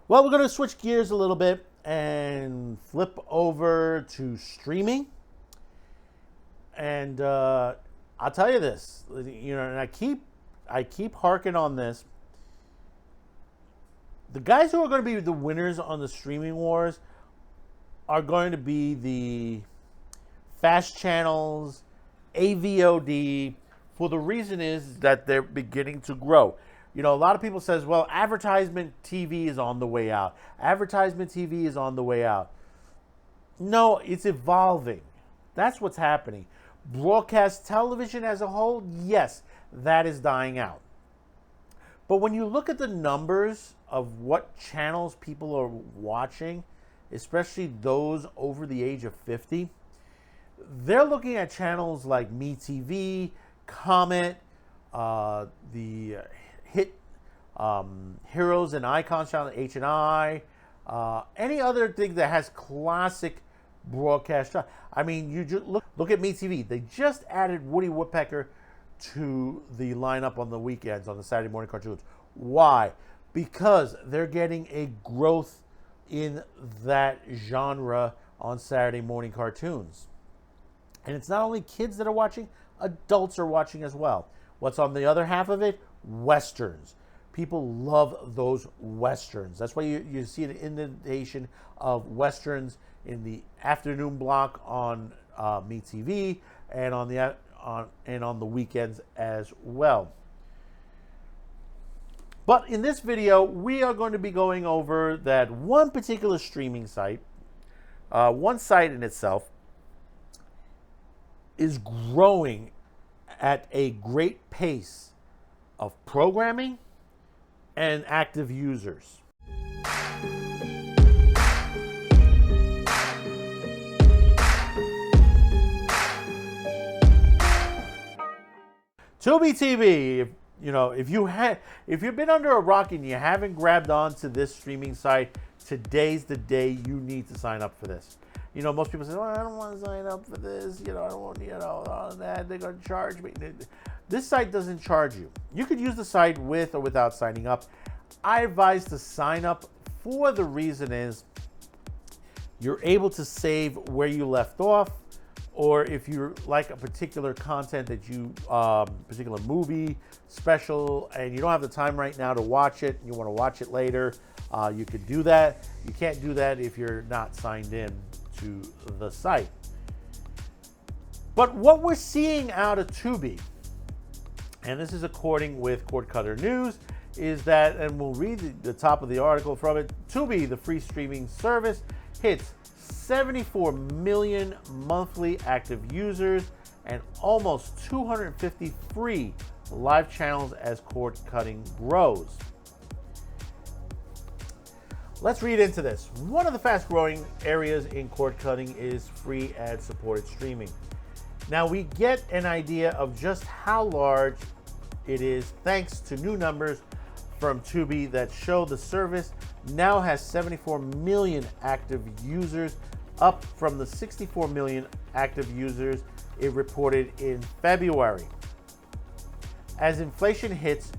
Well, we're going to switch gears a little bit and flip over to streaming. And I'll tell you this, and I keep harking on this. The guys who are going to be the winners on the streaming wars are going to be the fast channels, AVOD, for the reason is that they're beginning to grow. A lot of people says, well, advertisement TV is on the way out. Advertisement TV is on the way out. No, it's evolving. That's what's happening. Broadcast television as a whole, yes, that is dying out. But when you look at the numbers of what channels people are watching, especially those over the age of 50, they're looking at channels like MeTV, Comet, the hit Heroes and Icons channel, H&I, any other thing that has classic broadcast. I mean, you just look at MeTV. They just added Woody Woodpecker to the lineup on the weekends on the Saturday morning cartoons. Why? Because they're getting a growth in that genre on Saturday morning cartoons. And it's not only kids that are watching, adults are watching as well. What's on the other half of it? Westerns. People love those Westerns. That's why you see an inundation of Westerns in the afternoon block on MeTV and on the weekends as well. But in this video, we are going to be going over that one particular streaming site. One site in itself is growing at a great pace of programming and active users. Tubi TV. If you've been under a rock and you haven't grabbed onto this streaming site, today's the day you need to sign up for this. Most people say, "Oh, I don't want to sign up for this. I don't want, all of that. They're going to charge me." This site doesn't charge you. You could use the site with or without signing up. I advise to sign up for the reason is you're able to save where you left off, or if you like a particular content that particular movie, special, and you don't have the time right now to watch it, you want to watch it later, you could do that. You can't do that if you're not signed in to the site. But what we're seeing out of Tubi, and this is according with Cord Cutter News, is that, and we'll read the top of the article from it, Tubi, the free streaming service, hits 74 million monthly active users and almost 250 free live channels as cord cutting grows. Let's read into this. One of the fast growing areas in cord cutting is free ad supported streaming. Now we get an idea of just how large it is thanks to new numbers from Tubi that show the service now has 74 million active users, up from the 64 million active users it reported in February. As inflation hits,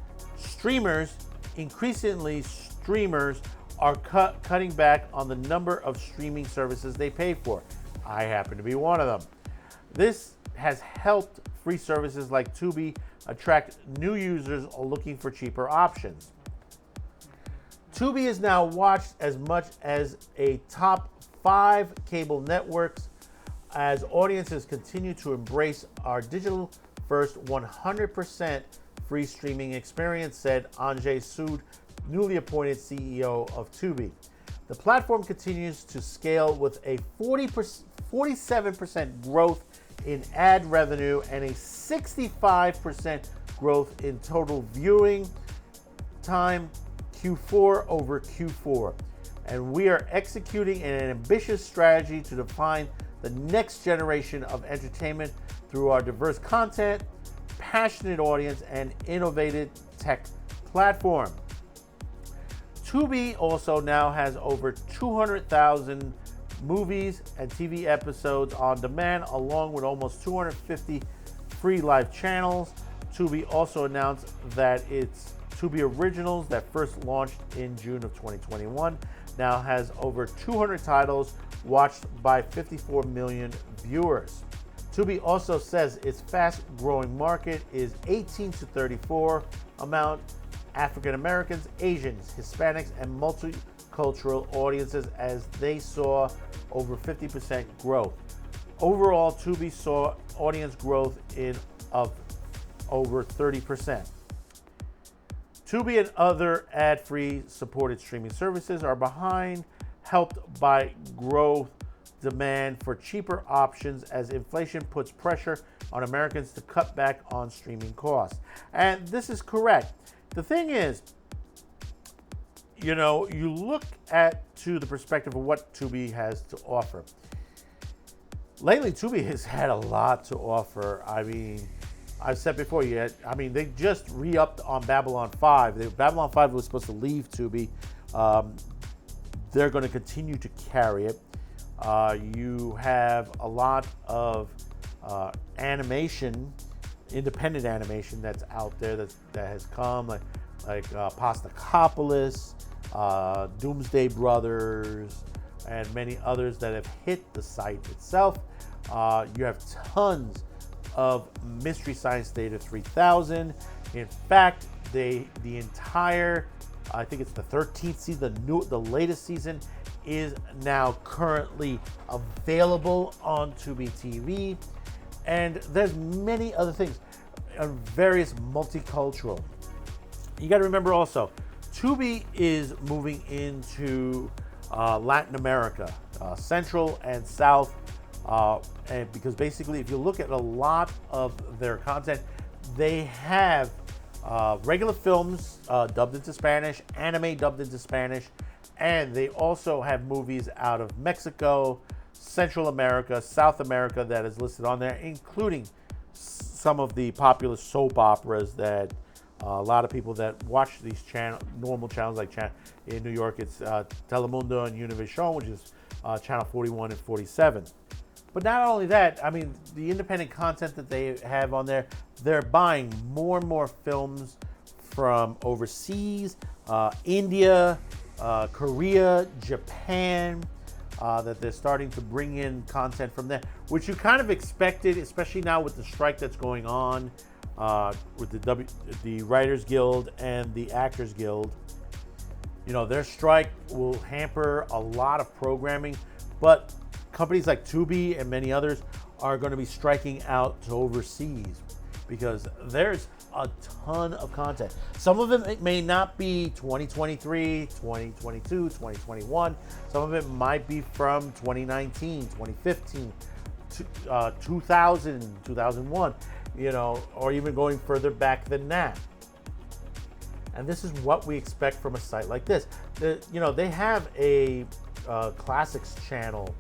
increasingly streamers are cutting back on the number of streaming services they pay for. I happen to be one of them. This has helped free services like Tubi attract new users looking for cheaper options. Tubi is now watched as much as a top 5 cable networks as audiences continue to embrace our digital first 100% free streaming experience, said Anjay Sood, newly appointed CEO of Tubi. The platform continues to scale with a 47% growth in ad revenue and a 65% growth in total viewing time Q4 over Q4. And we are executing an ambitious strategy to define the next generation of entertainment through our diverse content, passionate audience, and innovative tech platform. Tubi also now has over 200,000 movies and TV episodes on demand, along with almost 250 free live channels. Tubi also announced that its Tubi Originals, that first launched in June of 2021, now has over 200 titles watched by 54 million viewers. Tubi also says its fast-growing market is 18 to 34 amount African Americans, Asians, Hispanics, and multicultural audiences, as they saw over 50% growth. Overall, Tubi saw audience growth of over 30%. Tubi and other ad-free supported streaming services are behind, helped by growth demand for cheaper options as inflation puts pressure on Americans to cut back on streaming costs. And this is correct. The thing is, you look to the perspective of what Tubi has to offer. Lately, Tubi has had a lot to offer. I mean, I've said before, they just re-upped on Babylon 5. Babylon 5 was supposed to leave Tubi. They're going to continue to carry it. You have a lot of animation, independent animation that's out there that has come, like Pastacopolis, Doomsday Brothers, and many others that have hit the site itself. You have tons of Mystery Science Theater 3000. In fact, the entire, I think it's the 13th season, the latest season, is now currently available on Tubi TV. And there's many other things, various multicultural. You got to remember also, Tubi is moving into Latin America, Central and South, and because basically, if you look at a lot of their content, they have regular films dubbed into Spanish, anime dubbed into Spanish, and they also have movies out of Mexico, Central America, South America that is listed on there, including some of the popular soap operas that a lot of people that watch these normal channels, like in New York, it's Telemundo and Univision, which is channel 41 and 47. But not only that, I mean, the independent content that they have on there, they're buying more and more films from overseas, India, Korea, Japan, that they're starting to bring in content from there, which you kind of expected, especially now with the strike that's going on with the Writers Guild and the Actors Guild. Their strike will hamper a lot of programming, but companies like Tubi and many others are going to be striking out to overseas because there's a ton of content. Some of it may not be 2023, 2022, 2021. Some of it might be from 2019, 2015, 2000, 2001, or even going further back than that. And this is what we expect from a site like this. They have a classics channel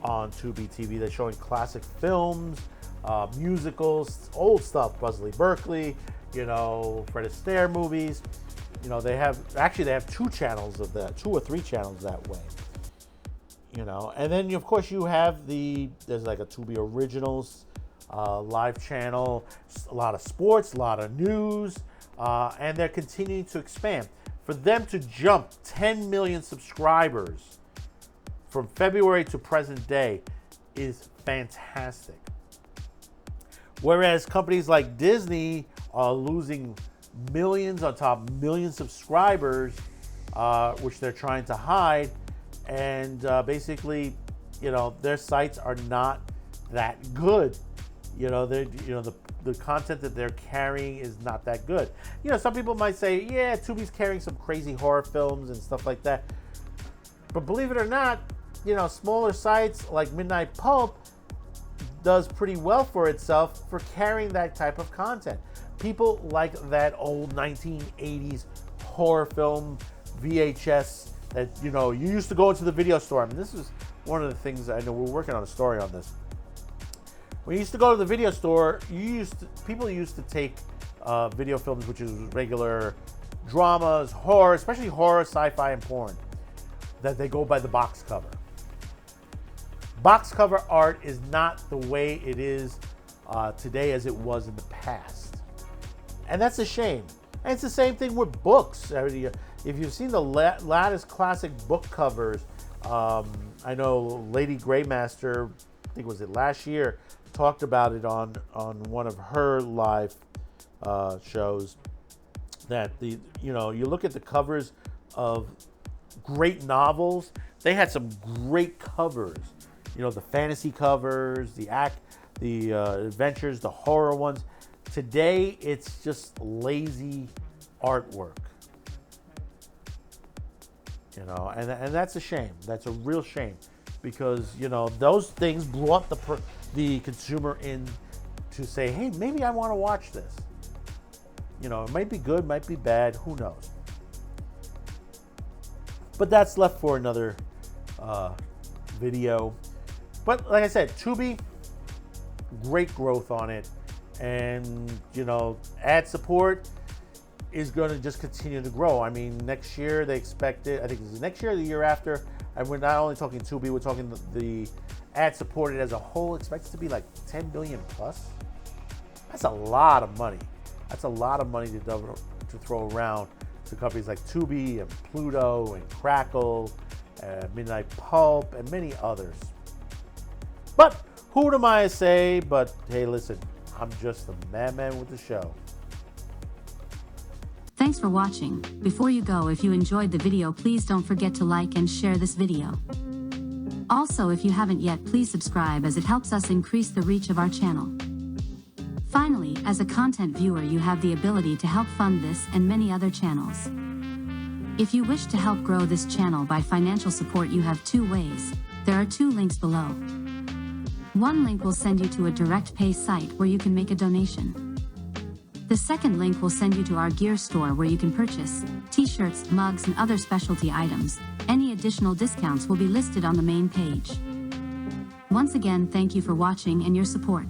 on Tubi TV that's showing classic films, musicals, old stuff, Buzzley Berkeley, Fred Astaire movies. They have two channels of that, 2 or 3 channels that way. And then of course you have there's like a Tubi Originals live channel, a lot of sports, a lot of news, and they're continuing to expand. For them to jump 10 million subscribers from February to present day is fantastic. Whereas companies like Disney are losing millions on top of millions of subscribers, which they're trying to hide, and basically, their sites are not that good. The content that they're carrying is not that good. Some people might say, yeah, Tubi's carrying some crazy horror films and stuff like that. But believe it or not, smaller sites like Midnight Pulp does pretty well for itself for carrying that type of content. People like that old 1980s horror film VHS that, you used to go into the video store. I mean, this is one of the things I know we're working on a story on this. When you used to go to the video store, people used to take video films, which is regular dramas, horror, especially horror, sci-fi, and porn, that they go by the box cover. Box cover art is not the way it is today as it was in the past. And that's a shame. And it's the same thing with books. I mean, if you've seen the latest classic book covers, I know Lady Greymaster, I think was it last year, talked about it on one of her live shows. That you look at the covers of great novels, they had some great covers. The fantasy covers, the adventures, the horror ones. Today, it's just lazy artwork. And that's a shame. That's a real shame, because those things brought the consumer in to say, hey, maybe I want to watch this. It might be good, might be bad, who knows? But that's left for another video. But like I said, Tubi, great growth on it. And, ad support is going to just continue to grow. I mean, next year they expect it, I think it's next year or the year after, and we're not only talking Tubi, we're talking the ad supported as a whole, expected to be like 10 billion plus. That's a lot of money. That's a lot of money to throw around to companies like Tubi and Pluto and Crackle, Midnight Pulp, and many others. But who am I to say? But hey, listen, I'm just the madman with the show. Thanks for watching. Before you go, if you enjoyed the video, please don't forget to like and share this video. Also, if you haven't yet, please subscribe, as it helps us increase the reach of our channel. Finally, as a content viewer, you have the ability to help fund this and many other channels. If you wish to help grow this channel by financial support, you have two ways. There are two links below. One link will send you to a direct pay site where you can make a donation. The second link will send you to our gear store where you can purchase t-shirts, mugs, and other specialty items. Any additional discounts will be listed on the main page. Once again, thank you for watching and your support.